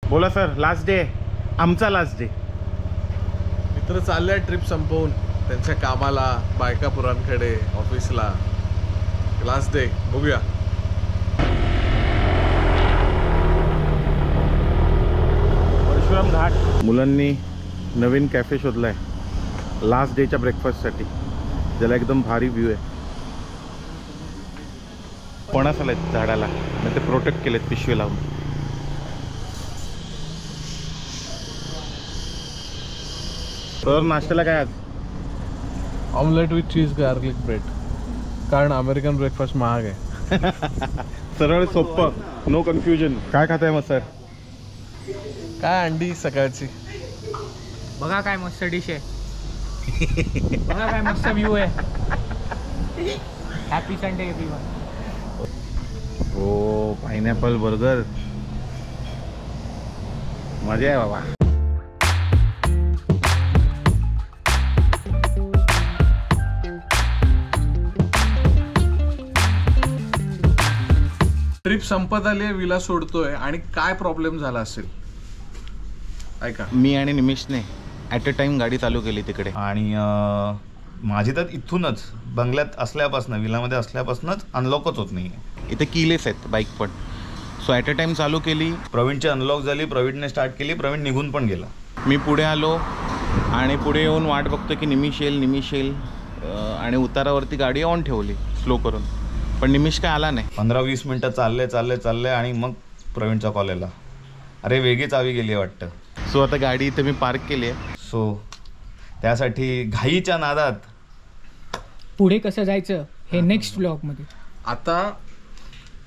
बोला sir. Last day आमचा last day. मित्र चालले ट्रिप संपवून त्यांच्या कामाला, बायका पुरांकडे, ऑफिसला. लास्ट डे बघूया. परशुराम घाट. मुलांनी नवीन कॅफे शोधलाय लास्ट डेच्या ब्रेकफास्टसाठी, ज्याला एकदम भारी व्ह्यू आहे. पणस आलेत झाडाला, मग ते प्रोटेक्ट केलेत पिशवी लावून. तर नाश्त्याला काय आज? Omelette with cheese garlic bread, कारण अमेरिकन ब्रेकफास्ट महाग आहे. सरळ सोप्पं, नो कन्फ्युजन. काय खाताय मग सर? काय अंडी सकाळची. बघा काय मस्त डिश आहे. बघा काय मस्त व्ह्यू आहे. Happy Sunday everyone. हो, पायनॅपल बर्गर, मजा आहे बाबा. ट्रिप संपत आली आहे, विला सोडतोय आणि काय प्रॉब्लेम झाला असेल ऐका. मी आणि निमिषने ॲट अ टाइम गाडी चालू केली तिकडे, आणि माझी तर इथूनच बंगल्यात असल्यापासून, विलामध्ये असल्यापासूनच अनलॉकच होत नाही. इथे कीलेस आहेत बाईक पण. सो ॲट अ टाइम चालू केली. प्रवीणची अनलॉक झाली, प्रवीणने स्टार्ट केली, प्रवीण निघून पण गेला. मी पुढे आलो आणि पुढे येऊन वाट बघतो की निमिष येईल, आणि उतारावरती गाडी ऑन ठेवली स्लो करून, पण निमिष काय आला नाही. 15-20 मिनटं चालले आणि मग प्रवीणचा कॉल आला, अरे वेगळी चावी गेली आहे वाटतं. सो आता गाडी इथे मी पार्क केली आहे. सो त्यासाठी घाईच्या नादात पुढे कसं जायचं हे नेक्स्ट ब्लॉगमध्ये. आता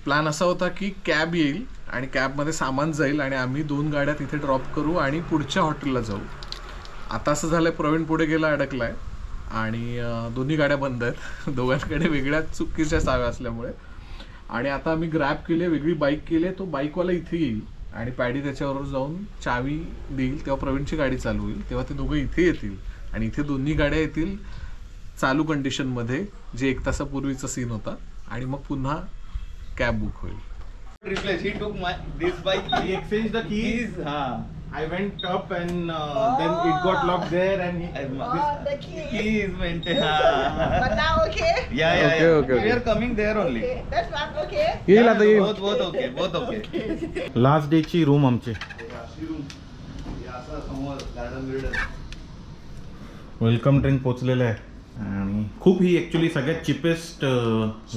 प्लॅन असा होता की कॅब येईल आणि कॅबमध्ये सामान जाईल आणि आम्ही 2 गाड्या तिथे ड्रॉप करू आणि पुढच्या हॉटेलला जाऊ. आता असं झालंय, प्रवीण पुढे गेला, अडकलाय आणि दोन्ही गाड्या बंद आहेत. दोघांकडे वेगळ्या चुकीच्या चाव्या असल्यामुळे. आणि आता आम्ही ग्रॅब केले, वेगळी बाईक केली. तो बाईकवाला इथे येईल आणि पॅडी त्याच्याबरोबर जाऊन चावी देईल, तेव्हा प्रवीणची गाडी चालू होईल, तेव्हा ते दोघं इथे येतील आणि इथे दोन्ही गाड्या येतील चालू कंडिशनमध्ये, जे 1 तासापूर्वीचा सीन होता, आणि मग पुन्हा कॅब बुक होईल. He took this bike. He exchanged the keys. I went up and then it got locked there and the key. Keys went. But now okay? Yeah. Okay. We are coming there only. Okay, that's not okay. येईल आता येईल. Both okay. Last डेची room आमची. Welcome drink पोचलेलं आहे आणि खूप ही actually सगळ्यात cheapest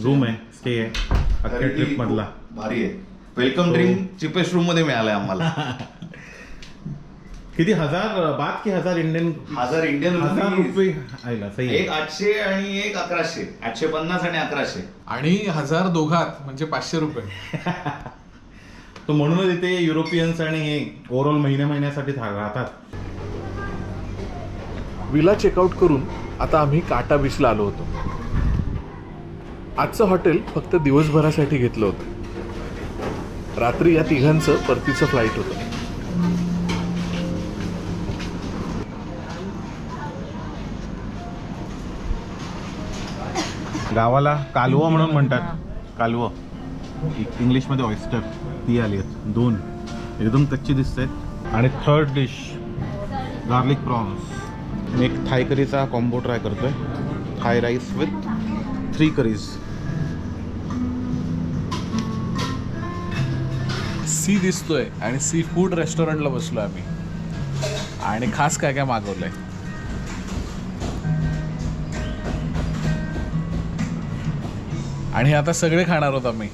room आहे, स्टे आहे अख्ख्या ट्रिप मधला. भारी आहे. वेलकम ड्रिंक चिपेस्ट रूम मध्ये मिळालंय आम्हाला. किती 1000 बात की 1000 इंडियन 1000 रुपये आयला सही आहे. एक 800 आणि एक 1100. 850 आणि 1100 आणि 1000 दोघात म्हणजे 500 रुपये. तो म्हणूनच इथे युरोपियन्स आणि हे ओव्हरऑल महिन्यासाठी राहतात. विला चेकआउट करून आता आम्ही काटा बीचला आलो होतो. आजचं हॉटेल फक्त दिवसभरासाठी घेतलं होतं. रात्री या तिघांचं परतीचं फ्लाईट होतं. गावाला कालवं म्हणून म्हणतात. कालवं इंग्लिशमध्ये ऑयस्टर, ती आली आहेत 2 एकदम कच्ची दिसत आहेत. आणि थर्ड डिश गार्लिक प्रॉन्स. मी एक थाय करीचा कॉम्बो ट्राय करतोय. थाय राईस विथ 3 करीज. सी दिसतोय आणि सी फूड रेस्टॉरंटला बसलो आम्ही आणि खास काय काय मागवलंय. आणि आता सगळे खाणार आहोत आम्ही,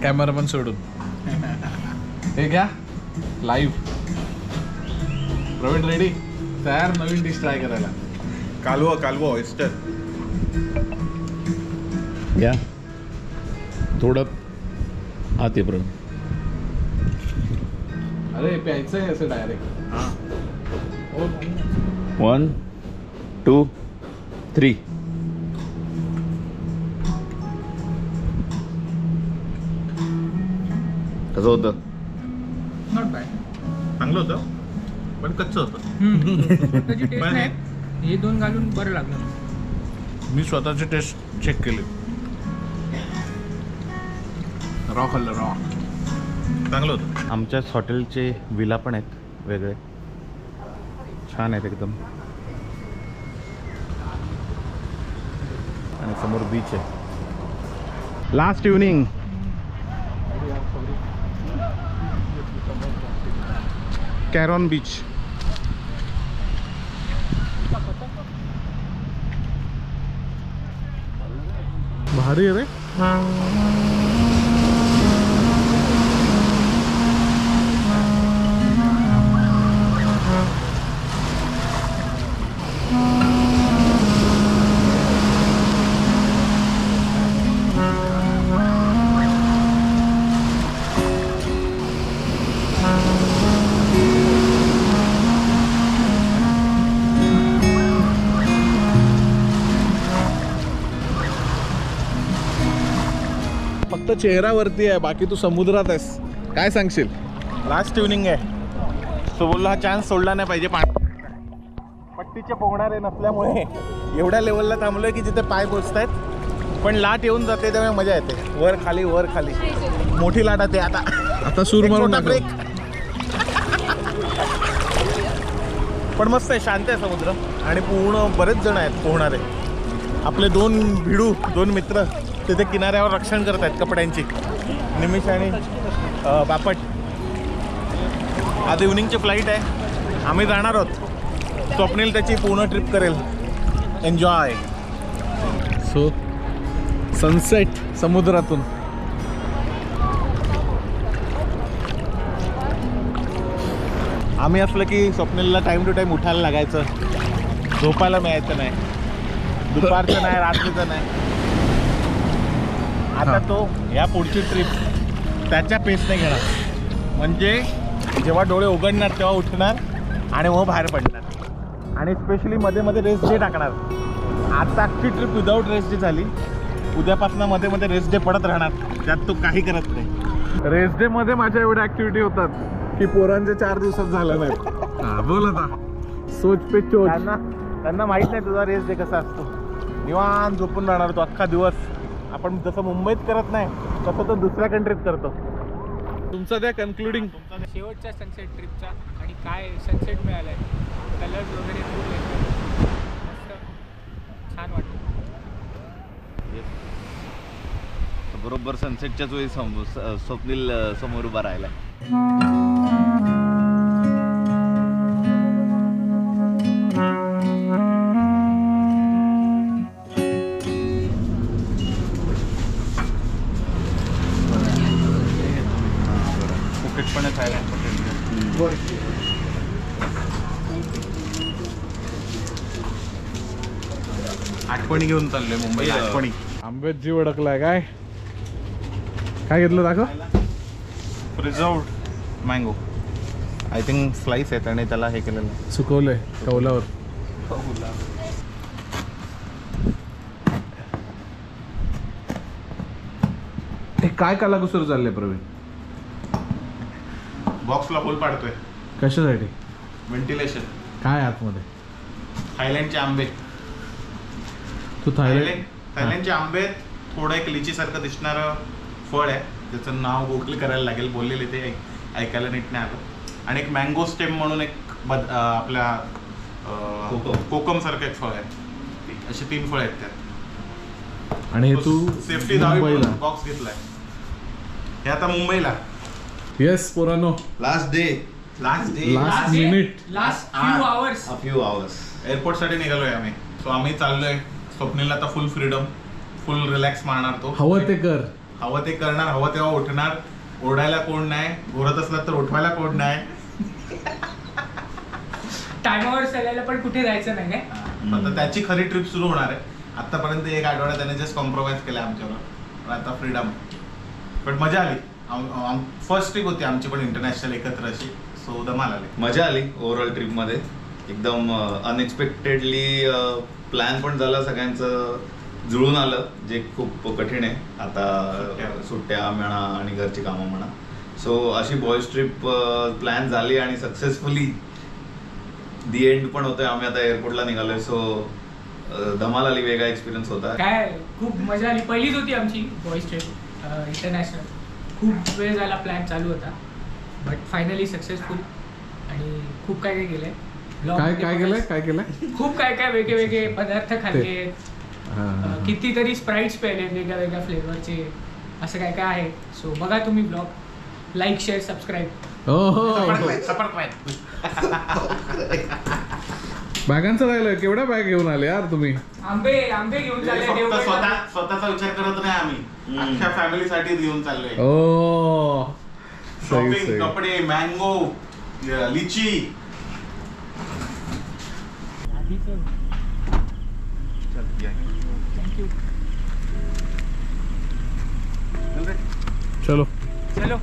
कॅमेरामन सोडून. हे घ्या लाईव्ह. प्रवीण रेडी, तयार नवीन डिश ट्राय करायला. कालवं ऑयस्टर. या थोडं आते प्रवीण. अरे प्यायचं आहे असं डायरेक्ट. 1 2 3. कसं होतं? Not bad. चांगलं होतं पण कच्चं होतं. स्वतःची टेस्ट नाही, हे 2 घालून बरं लागलं. मी स्वतःची टेस्ट चेक केली. रॉ खाल्लं, रॉ. चांगलं होतं. आमच्याच हॉटेलचे विला पण आहेत वेगळे, छान आहेत एकदम. आणि समोर बीच आहे. Last evening Karon beach. भारी आहे रे. फक्त चेहरावरती आहे, बाकी तू समुद्रात आहेस. काय सांगशील? लास्ट इव्हनिंग आहे, सो बोललो हा चान्स सोडला नाही पाहिजे. पट्टीचे पोहणारे नसल्यामुळे एवढ्या लेवलला थांबलोय की जिथे पाय पोचत आहेत, पण लाट येऊन जाते त्यामुळे मजा येते. वर खाली वर खाली मोठी लाट येते. आता सूर मारून टाकू. ब्रेक. पण मस्त आहे, शांत आहे समुद्र आणि पूर्ण बरेच जण आहेत पोहणारे. आपले दोन मित्र तिथे किनाऱ्यावर रक्षण करत आहेत कपड्यांची, निमिष आणि बापट. आज इव्हनिंगची फ्लाईट आहे, आम्ही जाणार आहोत. स्वप्नील त्याची पूर्ण ट्रिप करेल. एन्जॉय. सो सनसेट समुद्रातून. आम्ही असलं की स्वप्नीलला टाईम टू टाईम उठायला लागायचं, झोपायला मिळायचं नाही, दुपारचं नाही, रात्रीचं नाही. आता तो या पुढची ट्रिप त्याच्या पेसने घेणार, म्हणजे जेव्हा डोळे उघडणार तेव्हा उठणार आणि मग बाहेर पडणार. आणि स्पेशली मध्ये मध्ये रेस्ट डे टाकणार. आता अख्खी ट्रिप विदाऊट रेस्ट डे झाली, उद्यापासून मध्ये मध्ये रेस्ट डे पडत राहणार, त्यात तो काही करत नाही. रेस्ट डे मध्ये माझ्या एवढ्या ऍक्टिव्हिटी होतात की पोरांच्या 4 दिवसात झाल्या नाहीत. बोल आता. सोच पे चोच. त्यांना माहित नाही तुझा रेस्ट डे कसा असतो. निवांत झोपून राहणार तो अख्खा दिवस. आपण जसं मुंबईत करत नाही तसं तो दुसऱ्या कंट्रीत करतो. तुमचा त्या कन्क्लुडिंग शेवटच्या सनसेट ट्रिपचा आणि काय सनसेट मिळालाय, कलर्स वगैरे खूप एकदम मस्त छान वाटतं. बरोबर सनसेटच्याच वेळी स्वप्नील समोर उभा राहिला. फुकेट पण आहे, थायलंड पण. आठवणी घेऊन चाललोय मुंबईला. आठवणी. आंब्यात जीव अडकलाय. काय घेतलं दाखव. प्रिझर्व्ड मँगो, आय थिंक स्लाइस आहेत आणि त्याला हे केलेलं सुकवलंय कौलावर. हे काय कालाकुसर चाललंय प्रवीण? बॉक्सला होल पाडतोय. कशासाठी? व्हेंटिलेशन. काय आतमध्ये? थायलंडचे आंबे. तू थायलंड थायलंडचे आंबे. थोडं एक लिचीसारखं दिसणारं फळ आहे, त्याचं नाव गुगल करायला लागेल. बोललेले ते ऐकायला नीट नाही आलं. आणि एक मँगो स्टेम म्हणून एक आपल्या कोकम सारखं एक फळ आहे. असे 3 फळ आहेत त्यात. आणि हे तू सेफ्टी मुंबईला. बॉक्स घेतलाय. हे आता मुंबईला. येस पोरांनो, last day. Last minute. Last few hours. A few hours. Airport साठी निघालोय आम्ही. सो आम्ही चाललोय. स्वप्नीलला आता फुल फ्रीडम, फुल रिलॅक्स मारणार तो. हवं ते कर. हवं ते करणार, हवं तेव्हा उठणार. ओरडायला कोण नाही, घोरत असला तर उठवायला कोण नाही. टायमावर चालायला पण कुठे जायचं नाही. आता त्याची खरी ट्रिप सुरू होणार आहे. आतापर्यंत 1 आठवडा त्याने जस्ट कॉम्प्रोमाइज केलं आमच्यावर, पण आता फ्रीडम. पण मजा आली. फर्स्ट ट्रिप होती आमची पण इंटरनॅशनल एकत्र अशी. सो धमाल आली. मजा आली ओव्हरऑल ट्रिपमध्ये. एकदम अनएक्सपेक्टेडली प्लॅन पण झाला, सगळ्यांचं जुळून आलं, जे खूप कठीण आहे आता. सुट्ट्या म्हणा आणि घरची कामं म्हणा. सो अशी बॉयज ट्रिप प्लॅन झाली आणि सक्सेसफुली दी एंड पण होतोय. आम्ही आता एअरपोर्टला निघालोय. सो धमाल आली, वेगळा एक्सपिरियन्स होता. काय खूप मजा आली. पहिलीच होती आमची बॉईज ट्रिप इंटरनॅशनल. खूप वेळ झाला प्लॅन चालू होता बट फायनली सक्सेसफुल आणि खूप काय काय केलंय काय केलंय खूप काय काय वेगळे वेगळे पदार्थ खाल्ले कितीतरी स्प्राईट्स प्यायले वेगळ्या वेगळ्या फ्लेवरचे असं काय काय आहे सो बघा तुम्ही ब्लॉग लाईक शेअर सबस्क्राईब बॅगांचं राहिलं केवढ्या बॅग घेऊन आले यार तुम्ही आंबे घेऊन चालले देवगडला. स्वतःचा विचार करत नाही आम्ही अख्ख्या फॅमिलीसाठी घेऊन चाललोय ओ शॉपिंग कपडे मँगो लिची थँक्यू चलो चलो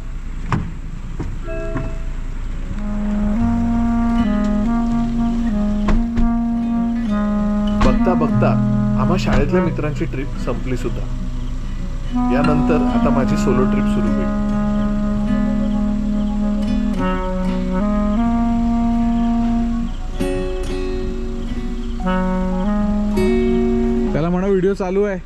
बघता बघता आम्हा शाळेतल्या मित्रांची ट्रिप संपली सुद्धा. यानंतर आता माझी सोलो ट्रिप सुरू होईल. त्याला म्हणा व्हिडिओ चालू आहे.